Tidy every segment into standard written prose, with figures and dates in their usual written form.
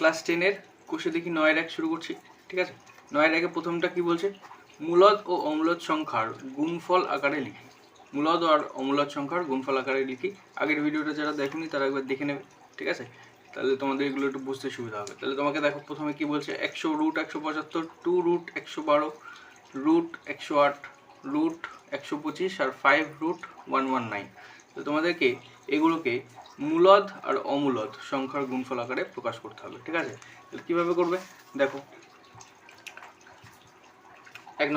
Class 10-এর কোষে দেখি 9-1 শুরু করছি। ঠিক আছে, 9-1 প্রথমটা কি বলছে? মূলদ ও অম্লদ সংখ্যার গুণফল আকারে লিখি। মূলদ আর অম্লদ সংখ্যার গুণফল আকারে লিখি। আগের ভিডিওটা যারা দেখেনি তারা একবার দেখে নেবে। ঠিক আছে, তাহলে তোমাদের এগুলো একটু বুঝতে সুবিধা হবে। তাহলে তোমাকে দেখো প্রথমে কি বলছে, 100 √ 175, 2 √ 112, √108, √125 আর 5 √119। তো তোমাদেরকে এগুলোকে মূলদ আর অমূলদ সংখ্যার গুণফল আকারে প্রকাশ করতে হবে। ঠিক আছে, তাহলে কীভাবে করবে দেখো। এক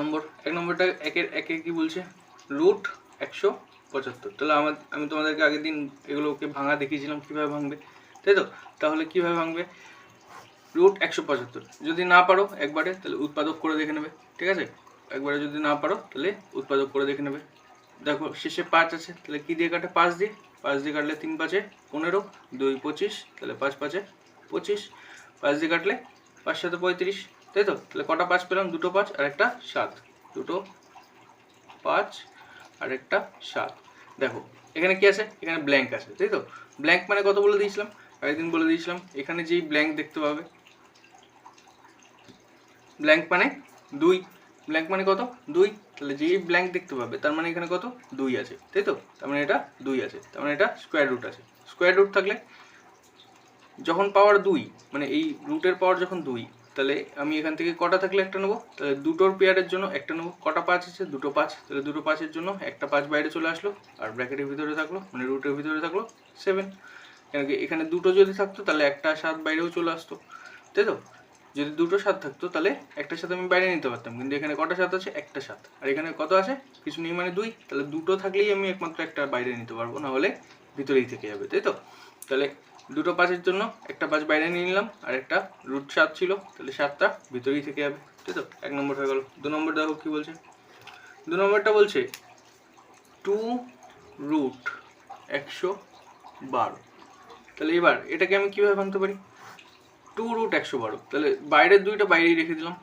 নম্বরটা একের কি বলছে, √175। তাহলে আমি তোমাদেরকে আগের দিন এগুলোকে ভাঙা দেখিয়েছিলাম কীভাবে ভাঙবে, তাই তো? তাহলে কীভাবে ভাঙবে, √175 যদি না পারো একবারে তাহলে উৎপাদক করে দেখে নেবে। ঠিক আছে, একবারে যদি না পারো তাহলে উৎপাদক করে দেখে নেবে। দেখো শেষে 5 আছে, তাহলে কি দিয়ে কাটে, 5 দিয়ে কাটলে 3 × 5 = 15, 2 × 25, তাহলে 5 × 5 = 25, 5 দিয়ে কাটলে 5 × 7 = 35, তাই তো? তাহলে কটা 5 পেলাম, দুটো 5 আর একটা 7, দুটো 5 আর একটা 7। দেখো এখানে কি আছে, এখানে ব্ল্যাঙ্ক আছে, তাই তো? ব্ল্যাঙ্ক মানে কত বলে দিয়েছিলাম, একদিন বলে দিয়েছিলাম, এখানে যেই ব্ল্যাঙ্ক দেখতে পাবে, ব্ল্যাঙ্ক মানে 2, ব্ল্যাঙ্ক মানে কত, 2। তাহলে যেই ব্ল্যাঙ্ক দেখতে পাবে তার মানে এখানে কত, 2 আছে, তাই তো? তার মানে এটা 2 আছে, তার মানে এটা স্কোয়ার রুট আছে। স্কোয়ার রুট থাকলে যখন পাওয়ার 2, মানে এই রুটের পাওয়ার যখন 2, তাহলে আমি এখান থেকে কটা থাকলে একটা নেবো, তাহলে দুটোর পেয়ারের জন্য একটা নেবো। কটা 5 আছে, দুটো 5, তাহলে দুটো 5-এর জন্য একটা 5 বাইরে চলে আসলো, আর ব্র্যাকেটের ভিতরে থাকলো, মানে রুটের ভিতরে থাকলো 7। এখানে দুটো যদি থাকতো তাহলে একটা 7 বাইরেও চলে আসতো, তাই তো? যদি দুটো 7 থাকতো তাহলে একটা 7 আমি বাইরে নিতে পারতাম, কিন্তু এখানে কটা 7 আছে, একটা 7, আর এখানে কত আছে, কিছু নেই মানে 2, তাহলে দুটো থাকলেই আমি একমাত্র একটা বাইরে নিতে পারবো, না হলে ভিতরেই থেকে যাবে, তাই তো? তাহলে দুটো 5-এর জন্য একটা 5 বাইরে নিয়ে নিলাম, আর একটা √7 ছিল, তাহলে 7টা ভিতরেই থেকে যাবে, তাই তো? 1 নম্বর হয়ে গেল। 2 নম্বর দেখো কি বলছে, 2 নম্বরটা বলছে 2 √112। তাহলে এবার এটাকে আমি কীভাবে ভাঙতে পারি, 2 √112, তাহলে বাইরের দুইটা বাইরেই রেখে দিলাম।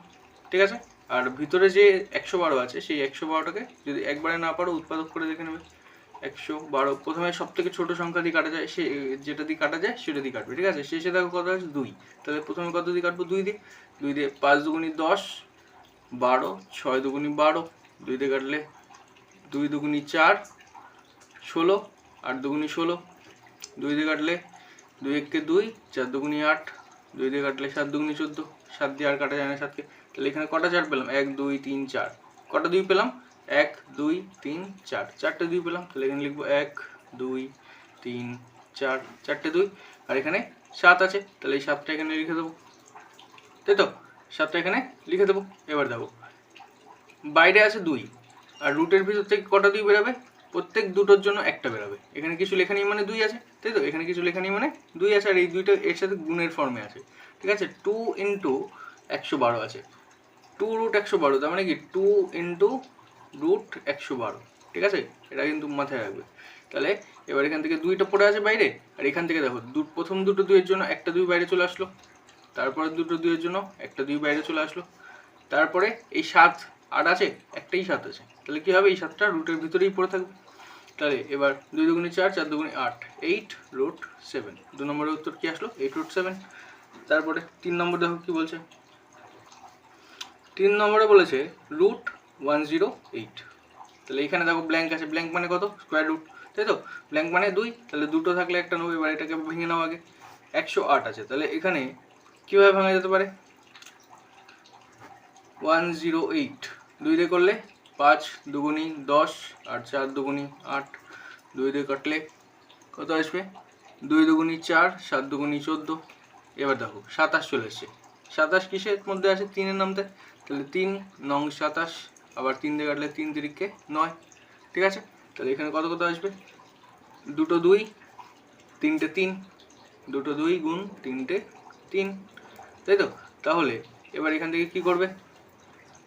ঠিক আছে, আর ভিতরে যে 112 আছে সেই 112টাকে যদি একবারে না পারো উৎপাদক করে দেখে নেবে। 112 প্রথমে সব থেকে ছোটো সংখ্যা দিয়ে কাটা যায়, সে যেটা দিয়ে কাটা যায় সেটা দিয়ে কাটবে। ঠিক আছে, শেষে দেখো কত আছে, 2, তাহলে প্রথমে কত দিয়ে কাটবো, 2 দিয়ে। 5 × 2 = 10, 12, 6 × 2 = 12, 2 দিয়ে কাটলে 2 × 2 = 4, 16, 8 × 2 = 16, 2 দিয়ে কাটলে 2 × 1 = 2, 4 × 2 = 8, 2 দিয়ে কাটলে 7 × 2 = 14, 7 দিয়ে আর কাটা যায় না 7কে। তাহলে এখানে কটা 4 পেলাম, 1 2 3 4, কটা 2 পেলাম, 1 2 3 4, 4টে 2 পেলাম। তাহলে এখানে লিখবো 1 2 3 4, 4টে 2, আর এখানে 7 আছে, তাহলে এই 7টা এখানে লিখে দেবো, তাই তো? 7টা এখানে লিখে দেবো। এবার দেখো বাইরে আছে 2, আর রুটের ভিতর থেকে কটা 2 বেরোবে, প্রত্যেক দুটোর জন্য একটা বেরোবে। এখানে কিছু লেখা নেই মানে 2 আছে, তাই তো? এখানে কিছু লেখা নেই মানে 2 আছে, আর এই দুইটা এর সাথে গুণের ফর্মে আছে। ঠিক আছে, 2 × 112 আছে, 2 √112, তার মানে কি 2 × √112। ঠিক আছে, এটা কিন্তু মাথায় রাখবে। তাহলে এবার এখান থেকে 2টা পড়ে আছে বাইরে, আর এখান থেকে দেখো প্রথম দুটো 2-এর জন্য একটা 2 বাইরে চলে আসলো, তারপরে দুটো 2-এর জন্য একটা 2 বাইরে চলে আসলো, তারপরে এই 7 8 আছে, একটাই 7 আছে, তাহলে কী হবে, এই 7টা রুটের ভিতরেই পড়ে থাকবে। তাহলে এবার 2 × 2 = 4, 4 × 2 = 8, 8 √7। 2 নম্বরের উত্তর কি আসলো, 8 √7। তারপরে 3 নম্বর দেখো কি বলছে, 3 নম্বরে বলেছে √108। তাহলে এখানে দেখো ব্ল্যাঙ্ক আছে, ব্ল্যাঙ্ক মানে কত, স্কোয়ার রুট, তাই তো? ব্ল্যাঙ্ক মানে 2, তাহলে দুটো থাকলে একটা নেবো। এবার এটাকে ভেঙে নাও আগে, 108 আছে, তাহলে এখানে কীভাবে ভাঙা যেতে পারে, 108 2 দিয়ে করলে 5 × 2 = 10, আর 4 × 2 = 8, 2 দিয়ে কাটলে কত আসবে, 2 × 2 = 4, 7 × 2 = 14। এবার দেখো 27 চলে এসছে, 27 কিসের মধ্যে আছে, 3-এর নামতে, তাহলে 3 নং 27, আবার 3 দিয়ে কাটলে 3 × 3 = 9। ঠিক আছে, তাহলে এখানে কত কত আসবে, দুটো 2 3টে 3, দুটো 2 × 3টে 3, তাই তো? তাহলে এবার এখান থেকে কি করবে,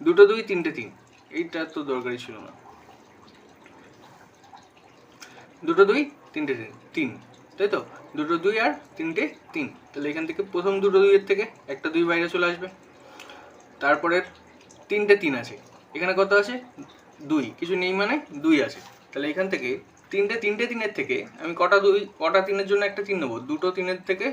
দুটো 2 3টে 3, এইটা তো দরকারই ছিল না, দুটো 2 3টে 3, তাই তো? দুটো 2 আর 3টে 3, তাহলে এখান থেকে প্রথম দুটো 2-এর থেকে একটা 2 বাইরে চলে আসবে, তারপরে 3টে 3 আছে, এখানে কত আছে, 2, কিছু নেই মানে 2 আছে, তাহলে এখান থেকে 3টে 3-এর থেকে আমি কটা 3-এর জন্য একটা 3 নেবো, দুটো 3-এর থেকে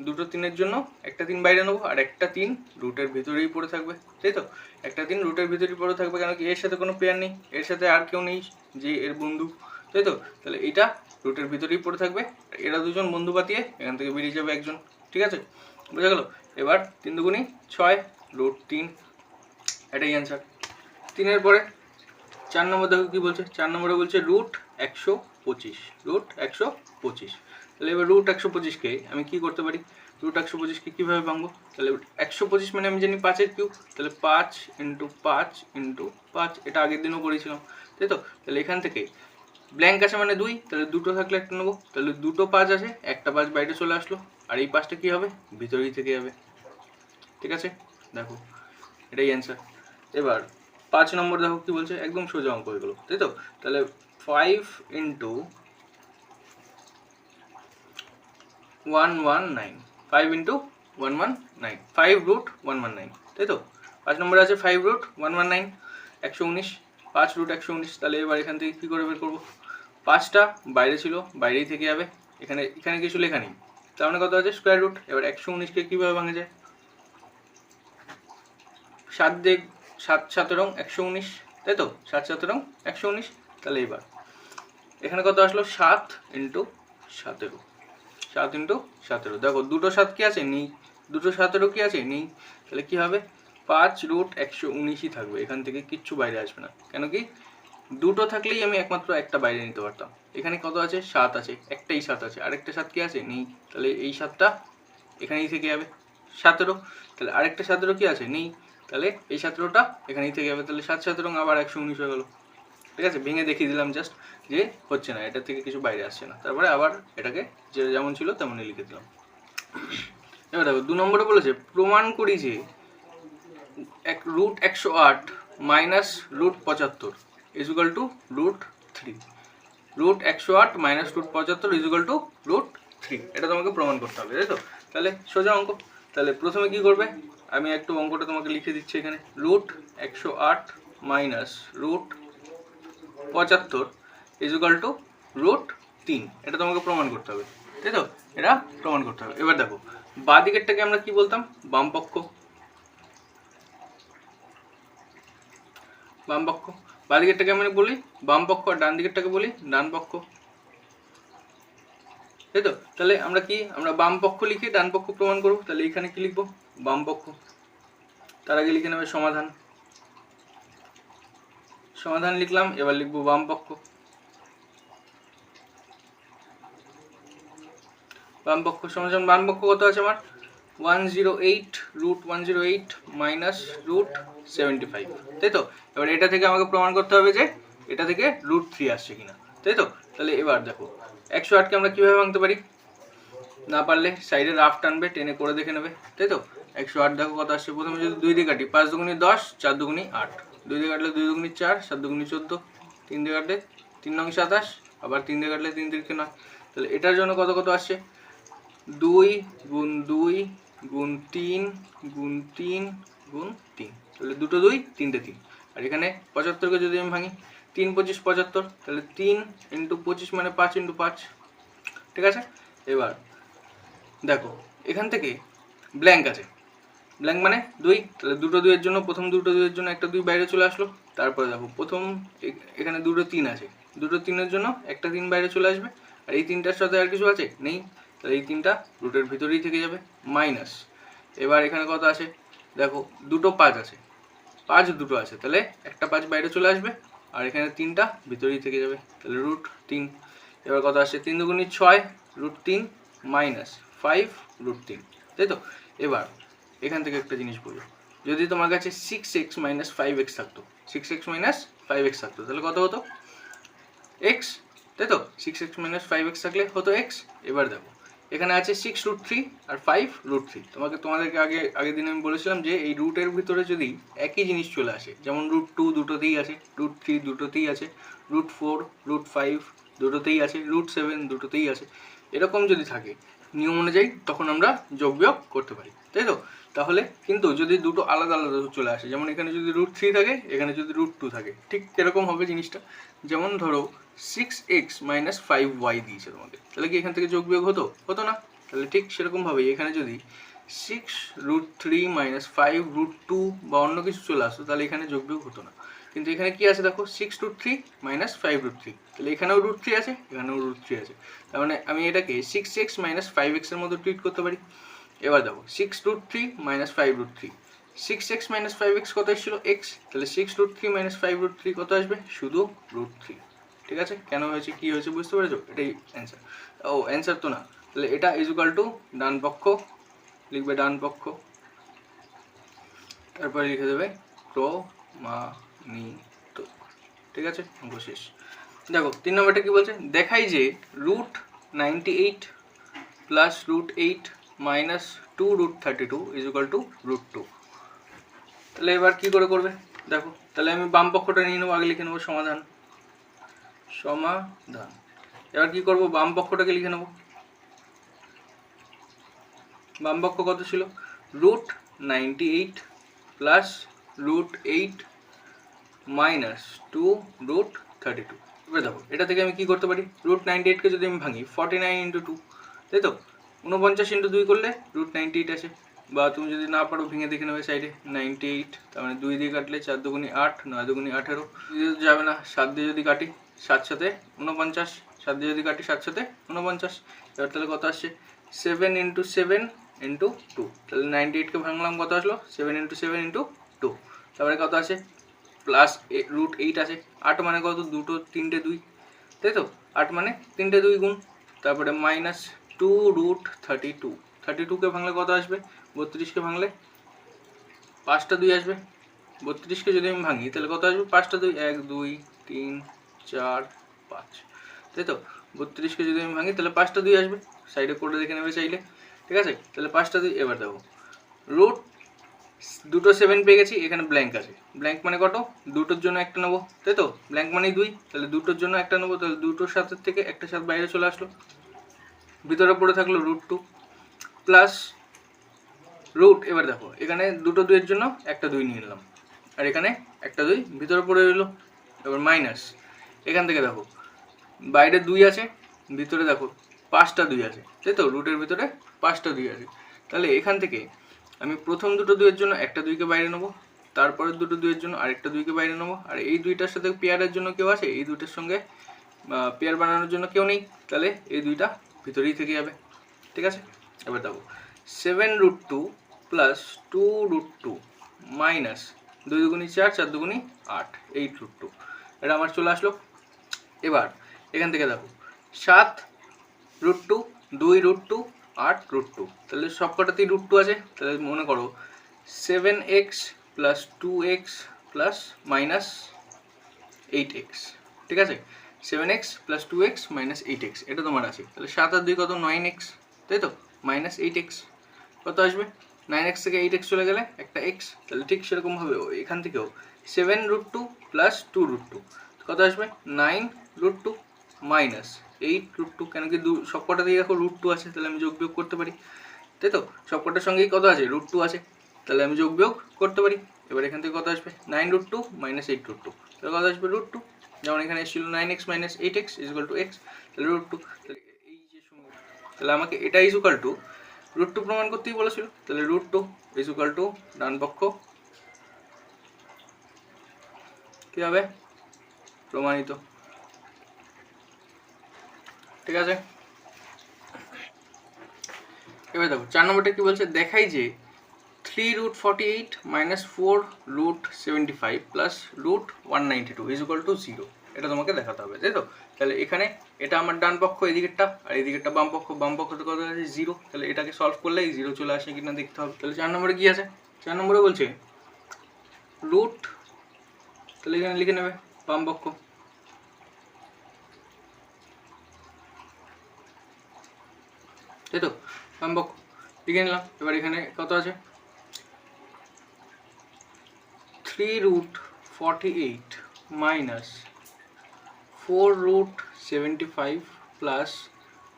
দুটো 3-এর জন্য একটা 3 বাইরে নেবো, আর একটা 3 রুটের ভিতরেই পড়ে থাকবে, তাই তো? একটা 3 রুটের ভিতরেই পড়ে থাকবে, কেন কি এর সাথে কোনো পেয়ার নেই, এর সাথে আর কেউ নেই যে এর বন্ধু, তাই তো? তাহলে এটা রুটের ভিতরেই পড়ে থাকবে, এরা দুজন বন্ধু পাতিয়ে এখান থেকে বেরিয়ে যাবে একজন, ঠিক আছে? বোঝা গেল? এবার 3 দুগুণি 6 রুট 3, এটাই অ্যান্সার। 3-এর পরে 4 নম্বর দেখো কি বলছে। 4 নম্বরে বলছে রুট 125, রুট 125। তাহলে এবার রুট 125কে আমি কি করতে পারি, রুট 125কে কীভাবে ভাঙবো? তাহলে 125 মানে আমি জানি 5-এর কিউব, তাহলে 5 ইন্টু 5 ইন্টু 5, এটা আগের দিনও করেছিলাম, তাই তো? তাহলে এখান থেকে ব্ল্যাঙ্ক আছে মানে 2, তাহলে দুটো থাকলে একটা নেবো, তাহলে দুটো 5 আছে, একটা 5 বাইরে চলে আসলো, আর এই 5টা কী হবে, ভিতরেই থেকে যাবে, ঠিক আছে? দেখো এটাই অ্যান্সার। এবার 5 নম্বর দেখো কি বলছে, একদম সোজা অঙ্ক হয়ে গেল, তাই তো? তাহলে 5 ইন্টু 119, 5 ইন্টু 119, 5 রুট 119, তাই তো? 5 নম্বরে আছে 5 রুট 119, 119, 5 রুট 119। তাহলে এবার এখান থেকে কী করে বের করবো? 5টা বাইরে ছিল, বাইরেই থেকে যাবে, এখানে এখানে কিছু লেখা নেই, তার মানে কত আছে স্কোয়ার রুট। এবার 119কে কীভাবে ভাঙা যায়? 7 17 119, তাই তো? 7 17 119। তাহলে এবার এখানে কত আসলো, 7 ইন্টু 17, 7 ইন্টু 17। দেখো দুটো 7 কি আছে, নেই, দুটো 17 কি আছে, নেই, তাহলে কি হবে 5 রুট 119ই থাকবে, এখান থেকে কিচ্ছু বাইরে আসবে না, কেন কি দুটো থাকলেই আমি একমাত্র একটা বাইরে নিতে পারতাম। এখানে কত আছে, 7 আছে, একটাই 7 আছে, আরেকটা 7 কি আছে, নেই, তাহলে এই 7টা এখানেই থেকে যাবে 17। তাহলে আরেকটা 17 কি আছে, নেই, তাহলে এই 17টা এখানেই থেকে যাবে, তাহলে 7 17 আবার 119 হয়ে গেলো, ঠিক আছে? ভেঙে দেখিয়ে দিলাম জাস্ট যে হচ্ছে না, এটা থেকে কিছু বাইরে আসছে না, তারপরে আবার এটাকে যে যেমন ছিল তেমনই লিখে দিলাম। এবার দেখো 2 নম্বরে বলেছে প্রমাণ করি যে root 108 minus root 75 is equal to root 3, root 108 minus root 75 is equal to root 3, এটা তোমাকে প্রমাণ করতে হবে, তাই তো? তাহলে সোজা অঙ্ক। তাহলে প্রথমে কি করবে, আমি একটু অঙ্কটা তোমাকে লিখে দিচ্ছি এখানে, root 108 minus root 75 is equal to root 3, এটা তোমাকে প্রমাণ করতে হবে, তাই তো? এটা প্রমাণ করতে হবে। এবার দেখো বাঁ দিকেরটাকে আমরা কি বলতাম, বাম পক্ষ, বাম পক্ষ। বাঁ দিকেরটাকে আমরা বলি বাম পক্ষ, আর ডান দিকেরটাকে বলি ডান পক্ষ, তাই তো? তাহলে আমরা কি, আমরা বাম পক্ষ লিখে ডান পক্ষ প্রমাণ করবো, তাহলে এখানে কি লিখবো, বাম পক্ষ, তার আগে লিখে নেবে সমাধান, সমাধান লিখলাম, এবার লিখবো বাম পক্ষ, বাম পক্ষ সমাধান। বাম পক্ষ কত আছে আমার, 108 রুট 108 মাইনাস রুট 75, তাই তো? এবার এটা থেকে আমাকে প্রমাণ করতে হবে যে এটা থেকে রুট 3 আসছে কিনা, তাই তো? তাহলে এবার দেখো 108কে আমরা কীভাবে ভাঙতে পারি, না পারলে সাইডে রাফ টানবে, টেনে করে দেখে নেবে, তাই তো? 108 দেখো কত আসছে, প্রথমে যদি 2 দিয়ে কাটি, 5 দুগুণি 10, 4 দুগুণি 8, 2 দিয়ে কাটলে 2 দুগুণি 4, 7 দুগুণি 14, 3 দিয়ে কাটলে 3 নং 27, আবার 3 দিয়ে কাটলে 3 তিরিকে 9। তাহলে এটার জন্য কত কত আসছে, 2 গুণ 2 গুণ 3 গুণ 3 গুণ 3, তাহলে দুটো 2, তিনটে 3। আর এখানে 75কে যদি আমি ভাঙি, 3 25 75, তাহলে 3 ইন্টু 25 মানে 5 ইন্টু 5, ঠিক আছে? এবার দেখো এখান থেকে ব্ল্যাঙ্ক আছে, ব্ল্যাঙ্ক মানে 2, তাহলে দুটো 2-এর জন্য, প্রথম দুটো 2-এর জন্য একটা 2 বাইরে চলে আসলো, তারপরে দেখো প্রথম এখানে দুটো 3 আছে, দুটো 3-এর জন্য একটা 3 বাইরে চলে আসবে, আর এই 3টার সাথে আর কিছু আছে, নেই, তাহলে এই 3টা রুটের ভিতরেই থেকে যাবে, মাইনাস। এবার এখানে কত আছে, দেখো দুটো 5 আছে, 5 দুটো আছে, তাহলে একটা 5 বাইরে চলে আসবে, আর এখানে 3টা ভিতরেই থেকে যাবে, তাহলে রুট 3। এবার কত আসছে, 3 দুগুণি 6 রুট 3 মাইনাস 5 রুট 3, তাই তো? এবার এখান থেকে একটা জিনিস বলি, যদি তোমার কাছে 6x মাইনাস 5x থাকতো, 6x মাইনাস 5x থাকতো, তাহলে কত হতো, x, তাই তো? 6x মাইনাস 5x থাকলে হতো x। এবার দেখো এখানে আছে 6 রুট 3 আর 5 রুট 3, তোমাদেরকে আগের দিন আমি বলেছিলাম যে এই রুটের ভিতরে যদি একই জিনিস চলে আসে, যেমন রুট 2 দুটোতেই আছে, রুট 3 দুটোতেই আছে, রুট 4 রুট 5 দুটোতেই আছে, রুট 7 দুটোতেই আছে, এরকম যদি থাকে নিয়ম অনুযায়ী তখন আমরা যোগ বিয়োগ করতে পারি, তাই তো? তাহলে কিন্তু যদি দুটো আলাদা আলাদা চলে আসে, যেমন এখানে যদি রুট 3 থাকে, এখানে যদি রুট 2 থাকে, ঠিক এরকম হবে জিনিসটা। যেমন ধরো 6x মাইনাস 5y দিয়েছে তোমাকে, তাহলে কি এখান থেকে যোগ বিয়োগ হতো না? তাহলে ঠিক সেরকমভাবেই এখানে যদি 6√3 - 5√2 বা অন্য কিছু চলে আসতো তাহলে এখানে যোগবিয়োগ হতো না, কিন্তু এখানে কি আছে দেখো 6√3 - 5√3, তাহলে এখানেও √3 আছে, এখানেও √3 আছে, তার মানে আমি এটাকে 6x - 5x এর মতো ট্রিট করতে পারি। এবার দেখো 6√3 - 5√3, 6x - 5x কত এসেছিল x, তাহলে 6√3 - 5√3 কত আসবে, শুধু √3। ঠিক আছে, কেন হয়েছে কি হয়েছে বুঝতে পেরেছো, এটাই অ্যান্সার। ও অ্যান্সার তো না, তাহলে এটা ইজুকাল টু ডান পক্ষ লিখবে, ডান পক্ষ, তারপরে লিখে দেবে প্রমাণিত। ঠিক আছে, অঙ্ক শেষ। দেখো 3 নম্বরটা কি বলছে, দেখাই যে √98 প্লাস √8 মাইনাস 2√32 ইজুকাল টু √2। তাহলে এবার কি করে করবে দেখো, তাহলে আমি বাম পক্ষটা নিয়ে নেবো, আগে লিখে নেবো সমাধান। এবার কি করব, বাম পক্ষটাকে লিখে নেব। বাম পক্ষ কত ছিল, √98 প্লাস √8 মাইনাস 2√32। এবার দেখো এটা থেকে আমি কি করতে পারি, √98কে যদি আমি ভাঙি 49 × 2, তাই তো 49 × 2 করলে √98 আসে, বা তুমি যদি না পারো ভেঙে দেখে নেবে সাইডে 98, তার মানে 2 দিয়ে কাটলে 4 দুগুণি 8, 9 দুগুণি 18, যাবে না 7 দিয়ে যদি কাটি 7 সাথে 49, 7 দিয়ে যদি কাটি 7 সাথে 49, এবার তাহলে কত আসছে 7 × 7 × 2, তাহলে 98কে ভাঙলাম কত আসলো 7 × 7 × 2, তারপরে কত আছে প্লাস √8 আছে, 8 মানে কত, দুটো 3টে 2, তাই তো 8 মানে 3টে 2 গুণ, তারপরে মাইনাস 2√32, 32কে ভাঙলে কত আসবে, 32কে ভাঙলে 5টা 2 আসবে, 32কে যদি আমি ভাঙি তাহলে কত আসবে 5টা 2, 1 2 3 4 5, তাই তো 32কে যদি আমি ভাঙি তাহলে 5টা 2 আসবে, সাইডে করে দেখে নেবে চাইলে। ঠিক আছে, তাহলে 5টা 2, এবার দেখো দুটো 7 পেয়ে গেছি, এখানে ব্ল্যাঙ্ক আছে, ব্ল্যাঙ্ক মানে কত, দুটোর জন্য একটা নেবো, তাই তো ব্ল্যাঙ্ক মানেই 2, তাহলে দুটোর জন্য একটা নেবো, তাহলে দুটোর সাথের থেকে একটা সাথে বাইরে চলে আসলো, ভিতরে পড়ে থাকলো √2 প্লাস এবার দেখো এখানে দুটো 2 এর জন্য একটা 2 নিয়ে নিলাম, আর এখানে একটা 2 ভিতরে পড়ে রইলো, এবার মাইনাস এখান থেকে দেখো বাইরে 2 আছে, ভিতরে দেখো 5টা 2 আছে, তাই তো রুটের ভিতরে 5টা 2 আছে, তাহলে এখান থেকে আমি প্রথম দুটো 2 এর জন্য একটা 2কে বাইরে নেবো, তারপরের দুটো 2 এর জন্য আরেকটা 2কে বাইরে নেবো, আর এই দুইটার সাথে পেয়ারের জন্য কেউ আছে, এই দুইটার সঙ্গে পেয়ার বানানোর জন্য কেউ নেই, তাহলে এই দুইটা ভিতরেই থেকে যাবে। ঠিক আছে, এবার দেখো 7√2 প্লাস 2√2 মাইনাস 2 দুগুণি 4, 4 দুগুণি 8, 8√2, এটা আমার চলে আসলো। এবার এখান থেকে দেখো 7√2, 2√2, 8√2, তাহলে সবকটাতেই √2 আছে, তাহলে মনে করো 7x plus 2x plus minus 8x। ঠিক আছে, 7x plus 2x minus 8x এটা তোমার আছে, তাহলে 7 আর 2 কত 9x, তাই তো মাইনাস 8x কত আসবে, 9x থেকে 8x চলে গেলে একটা x, তাহলে ঠিক সেরকমভাবে এখান থেকেও 7√2 প্লাস 2√2 কত আসবে 9√2 মাইনাস 8√2, কেন কি সবকটাতেই দেখো √2 আছে, তাহলে আমি যোগ বিয়োগ করতে পারি, তাই তো সবকটার সঙ্গেই কত আছে √2 আছে, তাহলে আমি যোগ বিয়োগ করতে পারি। এবার এখান থেকে কত আসবে 9√2 মাইনাস 8√2, তাহলে কত আসবে √2, যেমন এখানে এসেছিল 9x minus 8x equal to x, তাহলে √2, তাহলে এই যে তাহলে আমাকে এটা ইজুকাল টু √2 প্রমাণ করতেই বলেছিল, তাহলে √2 ইজুকাল টু ডান পক্ষ কি হবে প্রমাণিত। ঠিক আছে, এবার দেখো 4 নম্বরটা কি বলছে, দেখাই যে 3√48 মাইনাস 4√75 প্লাস √192 ইজুকাল টু 0, এটা তোমাকে দেখাতে হবে, তাই তো। তাহলে এখানে এটা আমার ডান পক্ষ এদিকেরটা, আর এদিকেরটা বাম পক্ষ, বাম পক্ষতে কত আছে 0, তাহলে এটাকে সলভ করলে 0 চলে আসে কিনা দেখতে হবে। তাহলে 4 নম্বরে কি আছে, 4 নম্বরে বলছে রুট, তাহলে এখানে লিখে নেবে বাম পক্ষ, তাই তো বাম পক্ষ লিখে নিলাম। এবার এখানে কত আছে 3√48 মাইনাস 4√75 প্লাস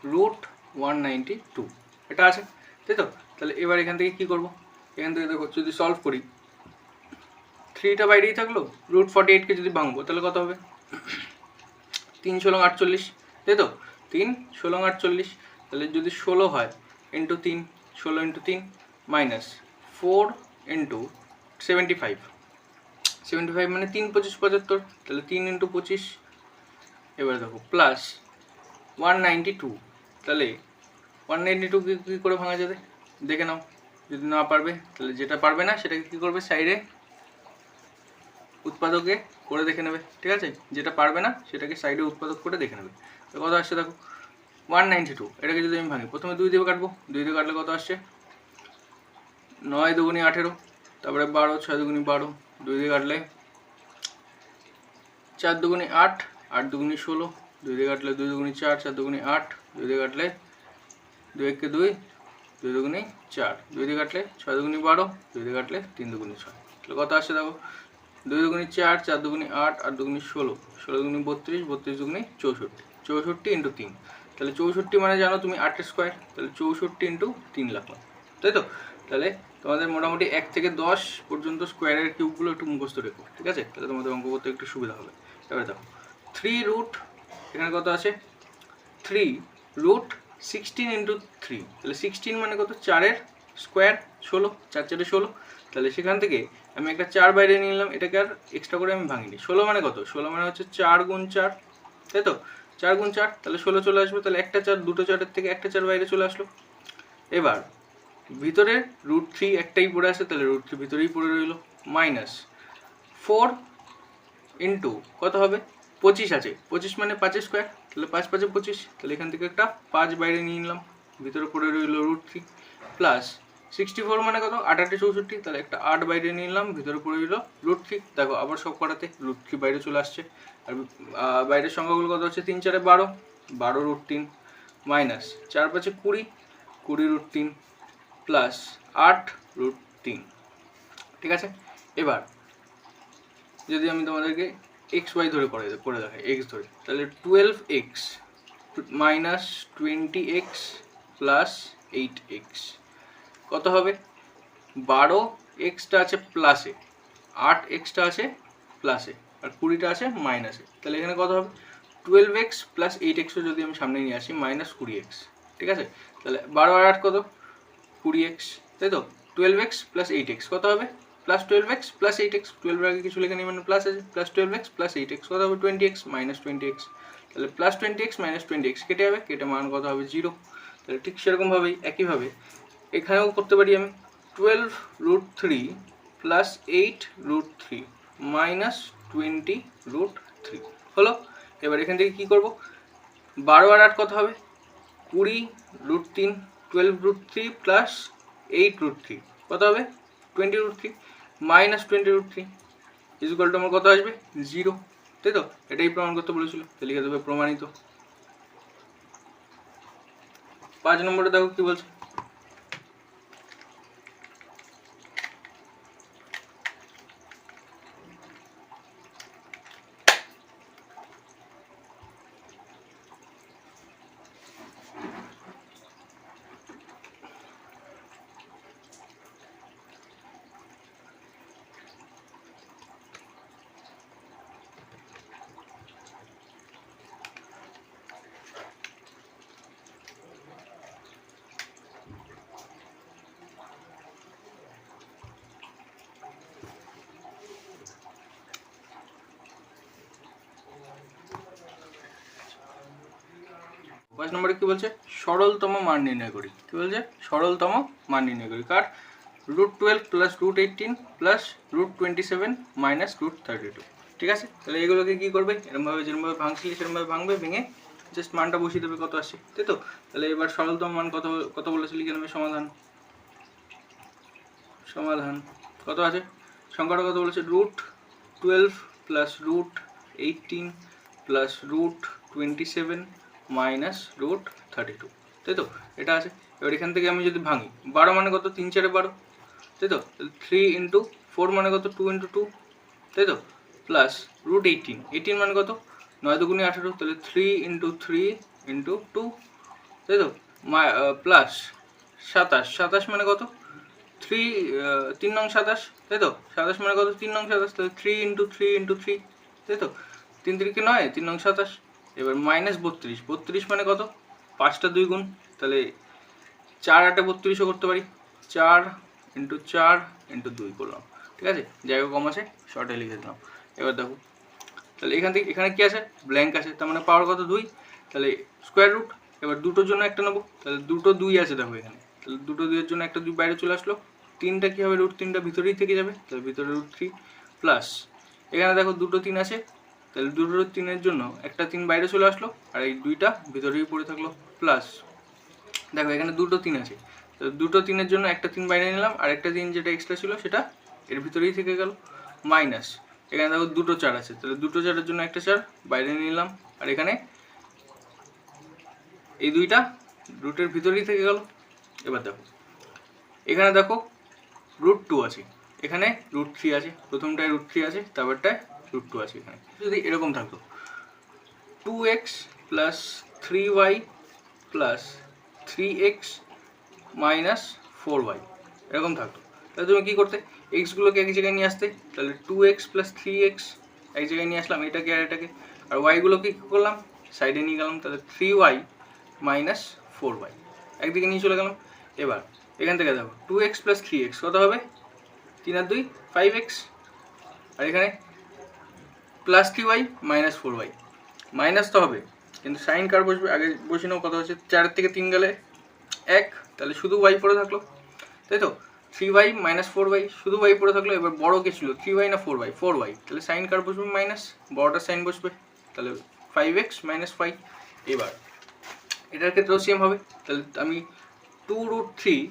√192 এটা আছে, তাই তো। তাহলে এবার এখান থেকে কী করবো, এখান থেকে দেখো যদি সলভ করি 3টা বাইরেই থাকলো, √48কে যদি ভাঙবো তাহলে কত হবে 3 × 16 = 48, তাই তো 3 × 16 = 48, তাহলে যদি 16 হয় ইন্টু 3, 16 ইন্টু 3 মাইনাস 4 ইন্টু 75, 75 মানে 3 25 75, তাহলে 3 ইন্টু 25, এবার দেখো প্লাস 192, তাহলে 192 কী করে ভাঙা যাবে দেখে নাও। যদি না পারবে তাহলে যেটা পারবে না সেটাকে কী করবে, সাইডে উৎপাদকে করে দেখে নেবে, ঠিক আছে? যেটা পারবে না সেটাকে সাইডে উৎপাদক করে দেখে নেবে। তো কত আসছে দেখো 192, এটাকে যদি আমি ভাঙি প্রথমে 2 দিয়ে কাটবো, 2 দিয়ে কাটলে কত আসছে 9 দুগুনি 18, তারপরে 12, 6 দুগুনি 12, 2 দিয়ে কাটলে 4 দুগুনি 8, 8 দুগুনি 16, 2 দিয়ে কাটলে 2 দুগুনি 4, 4 দুগুনি 8, 2 দিয়ে কাটলে 2 একে 2, 2 দুগুনি 4, 2 দিয়ে কাটলে 6 দুগুনি 12, 2 দিয়ে কাটলে 3 দুগুনি 6, তাহলে কত আসছে দেখো 2 দুগুনি 4, 4 দুগুনি 8, 8 দুগুনি 16, 16 দুগুনি 32, 32 দুগুনি 64, 64 ইন্টু 3, তাহলে 64 মানে জানো তুমি 8 স্কোয়ার, তাহলে 64 ইন্টু 3 লিখলাম, তাই তো? তাহলে তোমাদের মোটামুটি 1 থেকে 10 পর্যন্ত স্কোয়ারের কিউবগুলো একটু মুখস্থ রেখো, ঠিক আছে? তাহলে তোমাদের অঙ্ক করতে একটু সুবিধা হবে। এবারে দেখো 3 রুট, এখানে কত আছে 3 রুট 16 ইন্টু 3, তাহলে 16 মানে কত 4-এর স্কোয়ার 16, 4 4 16, তাহলে সেখান থেকে আমি একটা 4 বাইরে নিয়ে নিলাম, এটাকে আর এক্সট্রা করে আমি ভাঙিনি। 16 মানে কত, 16 মানে হচ্ছে 4 গুণ 4, তাই তো? 4 গুণ 4, তাহলে 16 চলে আসবে, তাহলে একটা 4, দুটো 4-এর থেকে একটা 4 বাইরে চলে আসলো। এবার ভিতরে রুট 3 একটাই পড়ে আছে, তাহলে রুট 3 ভিতরেই পড়ে রইলো, মাইনাস 4 ইন্টু কত হবে 25 আছে, 25 মানে 5 স্কোয়ার, তাহলে 5 5 25, তাহলে এখান থেকে একটা 5 বাইরে নিয়ে নিলাম, ভিতরে পড়ে রইলো রুট 3, প্লাস 64 মানে কত 8 8 64, তাহলে একটা 8 বাইরে নিয়ে নিলাম, ভিতরে পড়ে রইলো রুট 3। দেখো আবার সব করাতে রুট 3 বাইরে চলে আসছে, আর বাইরের সংখ্যাগুলো কত হচ্ছে 3 4 12, 12 root 3, minus 4 5 20, 20 root 3, plus 8 root 3, ঠিক আছে? এবার যদি আমি তোমাদেরকে এক্স ওয়াই ধরে করে দেখাই, এক্স ধরে, তাহলে 12x minus 20x plus 8x কত হবে 12xটা আছে প্লাসে, 8xটা আছে প্লাসে, আর 20টা আছে মাইনাসে, তাহলে এখানে কত হবে 12x প্লাস 8xও যদি আমি সামনে নিয়ে আসি মাইনাস 20x, ঠিক আছে? তাহলে 12 আর 8 কত 20x, তাই তো? 12x প্লাস 8x কত হবে প্লাস 12x প্লাস 8x, 12 এর আগে কিছু লেখা নেই মানে প্লাস আছে, প্লাস 12x প্লাস 8x কত হবে 20x মাইনাস 20x, তাহলে প্লাস 20x মাইনাস 20x কেটে যাবে, কেটে মান কত হবে 0। তাহলে ঠিক সেরকমভাবেই একইভাবে এখানেও করতে পারি আমি 12 root 3 plus 8 root 3 minus 20 root 3 হলো। এবার এখান থেকে কী করবো 12 আর 8 কত হবে 20 রুট 3, 12 রুট 3 প্লাস 8 রুট 3 কত হবে 20 root 3 minus 20 root 3 equal to আমার কত আসবে 0, তাই তো? এটাই প্রমাণ করতে বলেছিল, তাহলে লিখে দেবে প্রমাণিত। 5 নম্বরে দেখো কি বলছে, পাঁচ নম্বরে কি বলছে সরলতম মান নির্ণয় করি, কি বলছে সরলতম মান নির্ণয় করি কার root 12 plus root 18 plus root 27 minus root 32, ঠিক আছে? তাহলে এগুলোকে কী করবে এরকমভাবে যেরকমভাবে ভাঙছিলি সেরকমভাবে ভাঙবে, ভেঙে জাস্ট মানটা বসিয়ে দেবে কত আসছে, তাই তো? তাহলে এবার সরলতম মান কত কত বলেছে লিখে নেবে, সমাধান সমাধান কত আছে সংখ্যাটা কত বলেছে root 12 plus root 18 plus root 27 minus root 32, তাই তো? এটা আছে। এবার এখান থেকে আমি যদি ভাঙি 12 মানে কত 3 4 12, তাই তো? 3 ইন্টু 4 মানে কত 2 ইন্টু 2, তাই তো? প্লাস রুট 18 মানে কত 9 দুগুণে 18, তাহলে 3 ইন্টু 3 ইন্টু 2, তাই তো? প্লাস 27 মানে কত 3 নং 27, তাই তো? 27 মানে কত 3 নং 27, তাহলে 3 ইন্টু 3 ইন্টু 3, তাই তো? 3 3 9, 3 নং 27। এবার মাইনাস 32 মানে কত 5টা 2 গুণ, তাহলে 4 8 32ও করতে পারি, 4 × 4 × 2 করলাম, ঠিক আছে, জায়গা কম আছে শর্টে লিখে দিলাম। এবার দেখো তাহলে এখান থেকে এখানে কি আছে, ব্ল্যাঙ্ক আছে, তার মানে পাওয়ার কত 2, তাহলে স্কোয়ার রুট। এবার দুটোর জন্য একটা নেবো, তাহলে দুটো 2 আছে দেখো এখানে, তাহলে দুটো 2 এর জন্য একটা 2 বাইরে চলে আসলো, 3টা কী হবে, √3টা ভিতরেই থেকে যাবে, তাহলে ভিতরে √3 প্লাস এখানে দেখো দুটো 3 আছে, তাহলে দুটো 3-এর জন্য একটা 3 বাইরে চলে আসলো, আর এই 2টা ভিতরেই পড়ে থাকলো, প্লাস দেখো এখানে দুটো 3 আছে, তো দুটো 3-এর জন্য একটা 3 বাইরে নিলাম, আর একটা 3 যেটা এক্সট্রা ছিল সেটা এর ভিতরেই থেকে গেল, মাইনাস এখানে দেখো দুটো 4 আছে, তাহলে দুটো 4-এর জন্য একটা 4 বাইরে নিলাম, আর এখানে এই 2টা রুটের ভিতরেই থেকে গেল। এবার দেখো এখানে দেখো √2 আছে, এখানে √3 আছে, প্রথমটায় √3 আছে, তারপরটায় √2 আছে। এখানে যদি এরকম থাকতো 2x + 3y + 3x - 4y এরকম থাকতো, তাহলে তুমি কী করতে, এক্সগুলোকে এক জায়গায় নিয়ে আসতে, তাহলে 2x + 3x এক জায়গায় নিয়ে আসলাম, এটাকে আর এটাকে, আর ওয়াইগুলোকে কী করলাম, সাইডে নিয়ে গেলাম, তাহলে 3y - 4y একদিকে নিয়ে চলে গেলাম। এবার এখান থেকে দেখো 2x + 3x কত হবে, 3 আর 2 5x, আর এখানে +3y - 4y মাইনাস তো হবে, কিন্তু সাইন কার বসবে, আগে বসে নাও, কত হচ্ছে 4 থেকে 3 গেলে 1, তাহলে শুধু y পড়ে থাকলো, তাই তো, 3y - 4y শুধু y পড়ে থাকলো। এবার বড় কে ছিল 3y না 4y, 4y, তাহলে সাইন কার বসবে মাইনাস, বড়টার সাইন বসবে, তাহলে 5x - 5। এবার এটার ক্ষেত্রেও সেম হবে, তাহলে আমি 2√3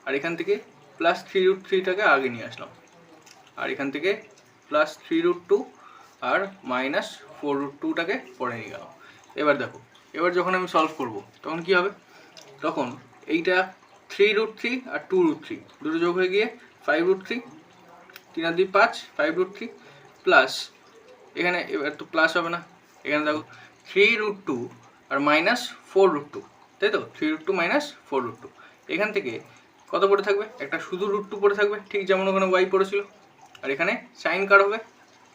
আর এখান থেকে +3√3টাকে আগে নিয়ে আসলাম, আর এখান থেকে +3√2 আর -4√2টাকে পরে নিয়ে গেলাম। এবার দেখো এবার যখন আমি সলভ করব তখন কি হবে, তখন এইটা 3√3 আর 2√3 দুটো যোগ হয়ে গিয়ে 5√3, 3 আর 2 5, 5√3 প্লাস এখানে এবার তো প্লাস হবে না, এখানে দেখো 3√2 আর -4√2, তাই তো, 3√2 - 4√2, এখান থেকে কত পড়ে থাকবে, একটা শুধু √2 পড়ে থাকবে, ঠিক যেমন ওখানে y পড়েছিল, আর এখানে সাইন কার হবে